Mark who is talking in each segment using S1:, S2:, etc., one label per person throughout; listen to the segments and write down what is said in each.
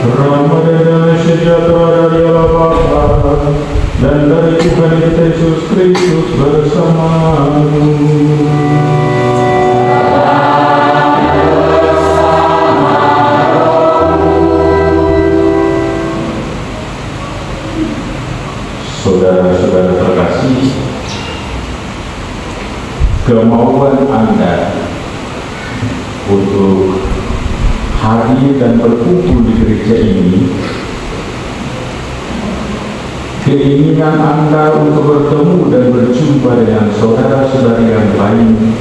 S1: Rahmat dan sejahtera dari Allah Bapa dan dari Tuhan kita Yesus Kristus bersamamu. Saudara-saudara terkasih, kemauan Anda untuk hadir dan berkumpul di gereja ini, keinginan Anda untuk bertemu dan berjumpa dengan saudara-saudari yang lain,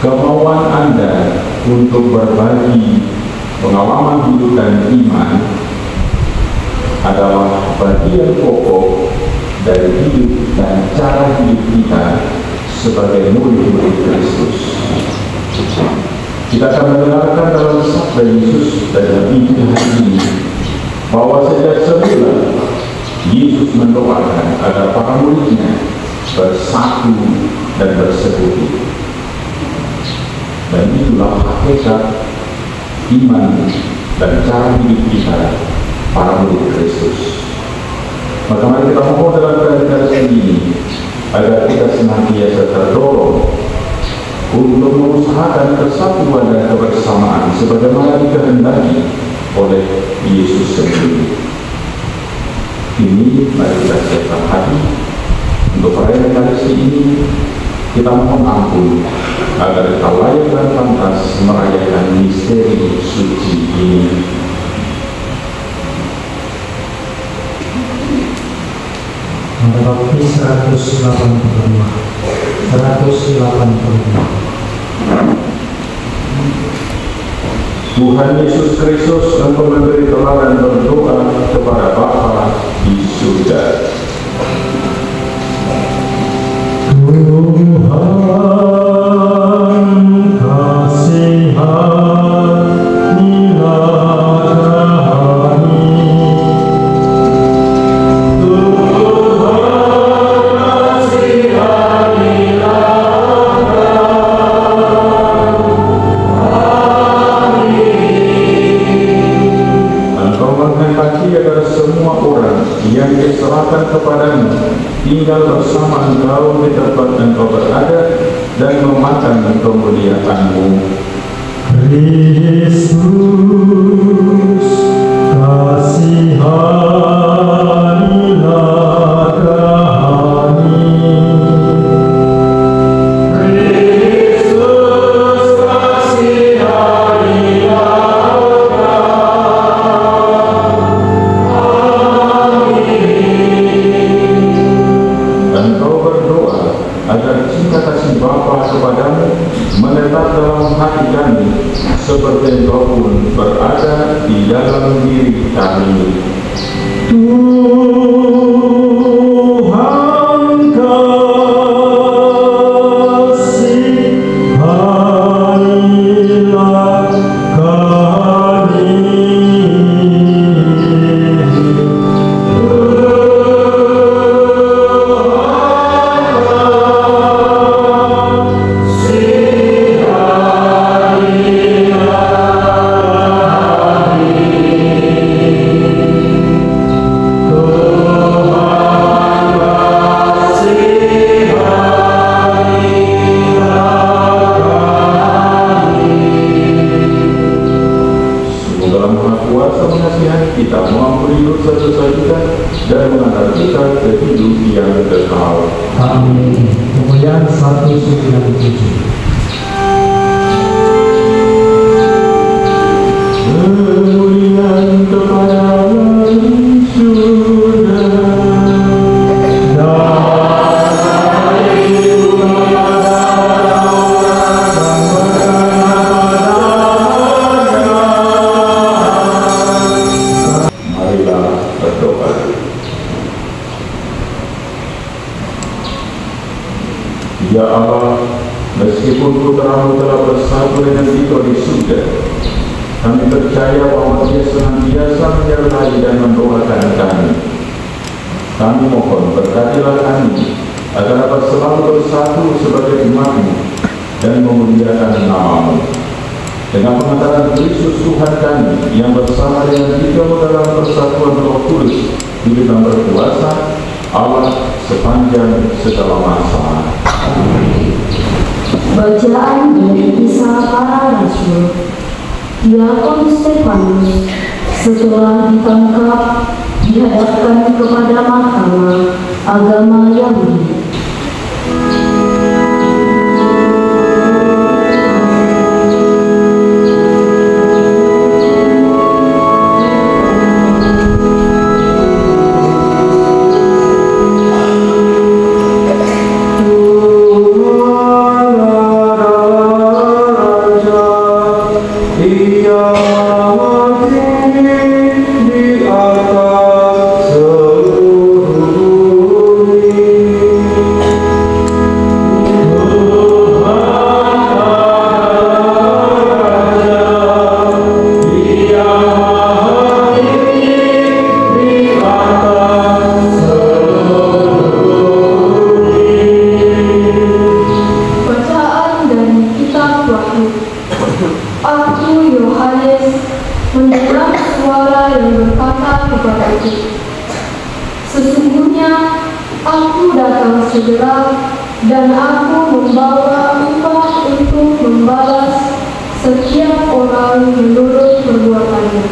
S1: kemauan Anda untuk berbagi pengalaman hidup dan iman adalah bagian pokok dari hidup dan cara hidup kita sebagai murid-murid Kristus. Kita akan mendengarkan dalam sabda Yesus dalam Injil hari ini bahwa sejak semula Yesus mendoakan agar para muridnya bersatu dan bersekutu. Dan itulah hakikat iman dan cara hidup kita, para murid Kristus. Maka mari kita mohon dalam keadaan ini agar kita senantiasa terdorong untuk mengusahakan kesatuan dan kebersamaan sebagaimana dikehendaki oleh Yesus sendiri. Ini mari kita siapkan hati untuk perayaan Ekaristi ini. Kita mohon ampun agar kita layak dan pantas merayakan misteri suci ini.
S2: Bukti 185.
S1: Tuhan Yesus Kristus, Engkau memberi teladan berdoa kepada Bapa di surga. Tuhan kasihanilah kami. Agar semua orang yang diserahkan kepadamu tinggal bersama Engkau di tempat Engkau berada dan memakan kemuliaan-Mu. Kristus kasihanilah kami. Menetap dalam hati kami seperti Engkau pun berada di dalam diri kami. Tuhan kasihanilah kami. Kita mengampuni dosa-dosa kita dan mengantar kita ke hidup yang kekal.
S2: Amin. Kemuliaan 197.
S1: Kemuliaan kepada Allah di surga. Ya Allah, meskipun putra-Mu telah bersatu dengan Kita di surga, kami percaya bahwa Dia senantiasa menyertai dan mendoakan kami. Kami mohon berkatilah kami agar dapat selalu bersatu sebagai umat-Mu dan memuliakan nama-Mu. Dengan pengantaran Kristus Tuhan kami yang bersama dengan Dikau dalam persatuan Roh Kudus hidup dan berkuasa Allah sepanjang segala masa.
S3: Bacaan dari Kisah Para Rasul. Diakon Stefanus setelah ditangkap dihadapkan kepada mahkamah agama Yahudi.
S4: Sesungguhnya aku datang segera dan aku membawa upah untuk membalas setiap orang menurut perbuatannya.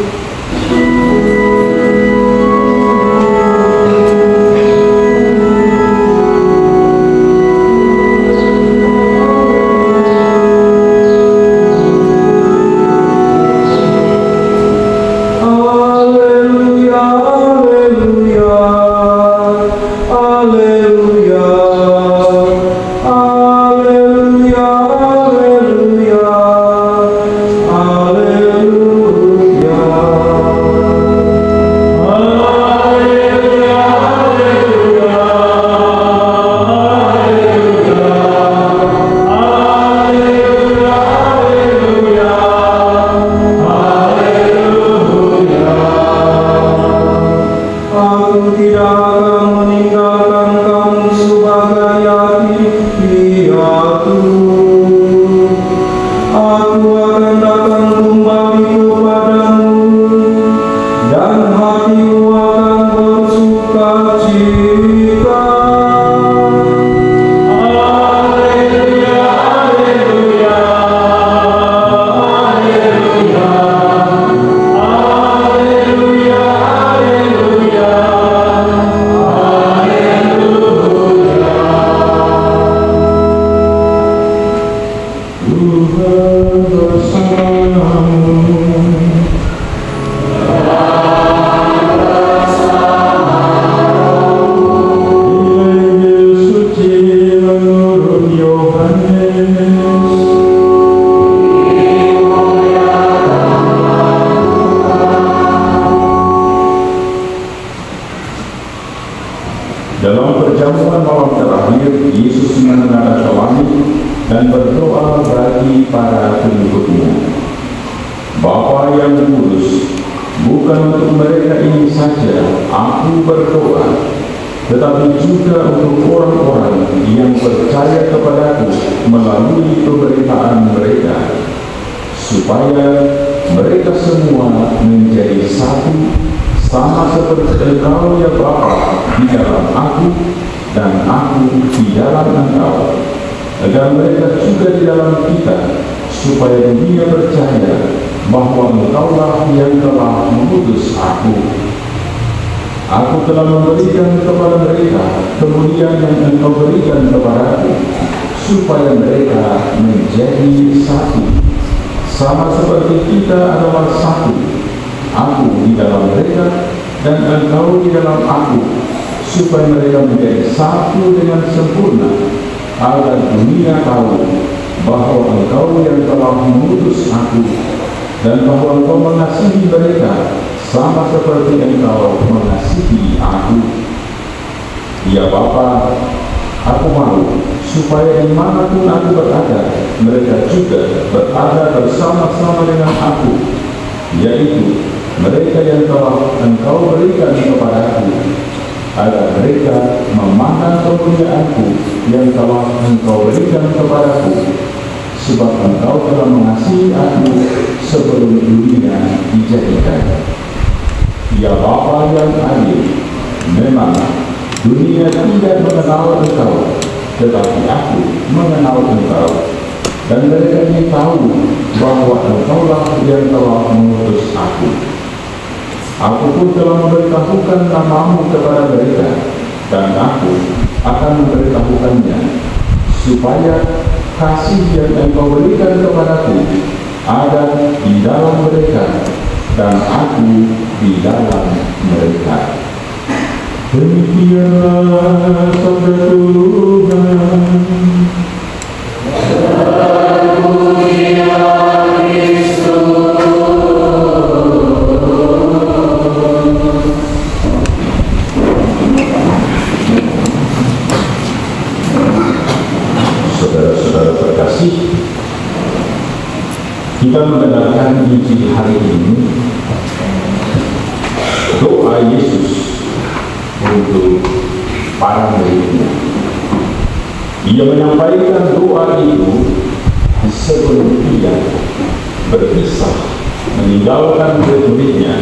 S1: Dalam perjamuan malam terakhir, Yesus menghadap ke langit dan berdoa bagi para pengikut-Nya. Bapa yang kudus, bukan untuk mereka ini saja aku berdoa, tetapi juga untuk orang-orang yang percaya kepadaku melalui pemberitaan mereka, supaya mereka semua menjadi satu, sama seperti Engkau ya Bapa di dalam aku dan aku di dalam Engkau, agar mereka juga di dalam kita, supaya dunia percaya bahwa Engkaulah yang telah mengutus aku. Aku telah memberikan kepada mereka kemuliaan yang Engkau berikan kepadaku, supaya mereka menjadi satu, sama seperti kita adalah satu. Aku di dalam mereka dan Engkau di dalam aku, supaya mereka menjadi satu dengan sempurna, agar dunia tahu bahwa Engkau yang telah mengutus aku, dan bahwa Engkau mengasihi mereka sama seperti Engkau mengasihi aku. Ya Bapa, aku mau supaya dimanapun aku berada, mereka juga berada bersama-sama dengan aku, yaitu mereka yang telah Engkau berikan kepadaku, agar mereka memandang kemuliaanku yang telah Engkau berikan kepadaku, sebab Engkau telah mengasihi aku sebelum dunia dijadikan. Ya Bapa yang adil, memang dunia tidak mengenal Engkau, tetapi aku mengenal Engkau, dan mereka ini tahu bahwa Engkaulah yang telah mengutus aku. Aku pun telah memberitahukan namamu kepada mereka, dan aku akan memberitahukannya, supaya kasih yang Engkau berikan kepadaku ada di dalam mereka, dan aku di dalam mereka. Demikianlah sabda Tuhan. Saudara-saudara terkasih, kita mendengarkan Injil hari ini, doa Yesus untuk para muridnya. Ia menyampaikan doa itu sebelum ia berpisah meninggalkan murid-muridnya.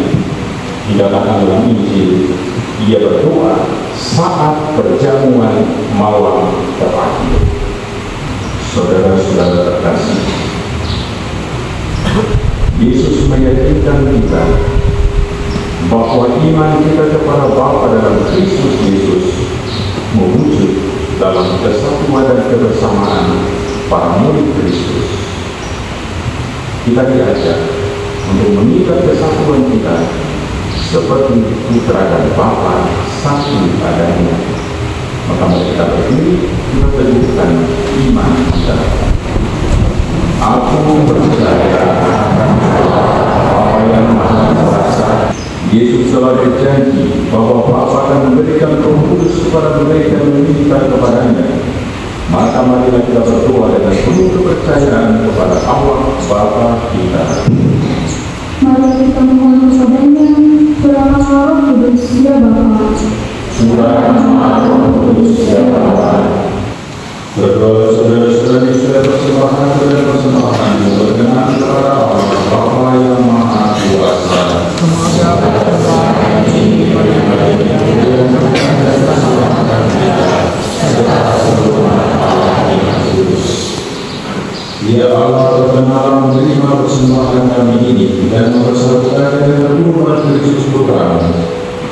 S1: Dikatakan dalam Injil, ia berdoa saat perjamuan malam terakhir. Saudara-saudara terkasih, Yesus meyakinkan kita bahwa iman kita kepada Bapa dalam Kristus Yesus mewujud dalam kesatuan dan kebersamaan para murid Kristus. Kita diajak untuk mengikat kesatuan kita seperti Putra dan Bapa satu adanya. Maka mari kita berdiri, kita teguhkan iman kita. Aku percaya Bapa yang Maha Kuasa. Yesus telah berjanji bahwa Bapa akan memberikan Roh Kudus kepada mereka yang meminta kepadanya. Maka marilah kita berdoa dengan penuh kepercayaan kepada Allah Bapa kita.
S3: Mari kita mohon kepadanya, Surah Roh Kudus ya Bapa.
S1: Surah Roh Kudus ya Bapa. Berdoa saudara-saudari, sudah persembahan dan persembahan berkenan kepada Allah Bapa yang Maha Kuasa. Ya Allah, berkenan menerima persembahan kami ini dan mempersatukannya dengan umat Kristus Putra.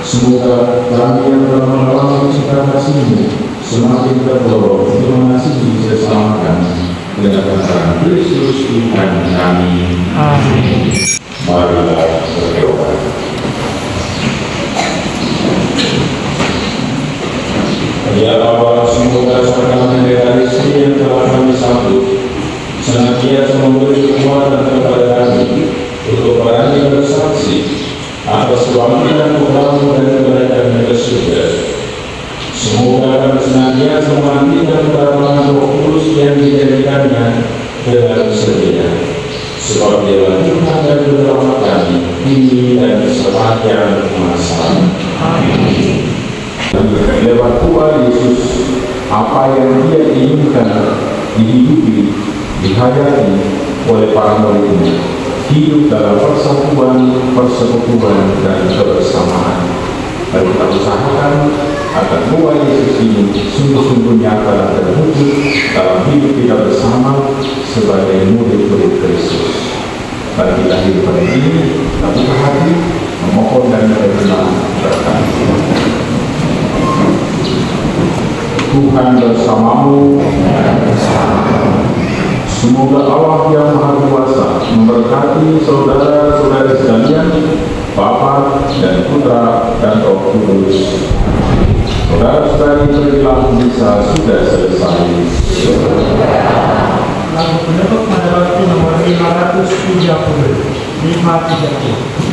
S1: Semoga kami yang telah melawat cita kasih-Mu semakin terdorong untuk mengasihi sesama kami dengan Tuhan Kristus Tuhan kami. Amin. Marilah berdoa. Ya Allah, semoga sakramen Ekaristi yang telah kami sambut senantiasa memberi kekuatan kepada kami untuk berani bersaksi atas kebangkitan Tuhan dan kebaikan ke surga. Semoga kami senantiasa menantikan kedatangan Roh Kudus yang dijadikannya dengan setia, sebab Dia Tuhan dan Juru kami kini dan sepanjang masa. Amin. Lewat Tuhan Yesus, apa yang Dia inginkan dihidupi, dihayati oleh para muridnya, hidup dalam persatuan, persekutuan, dan kebersamaan. Lalu kita usahakan agar doa Yesus ini sungguh-sungguh nyata dan terwujud dalam hidup kita bersama sebagai murid-murid Kristus. Dan kita hidup hari ini, kita buka hati, memohon dan menerima berkat. Tuhan bersamamu. Semoga Allah yang Maha Kuasa memberkati saudara-saudara sekalian, Bapa dan Putra dan Roh Kudus. Saudara-saudari, perilah misa sudah selesai.
S2: Lagu penutup pada waktu nomor 530.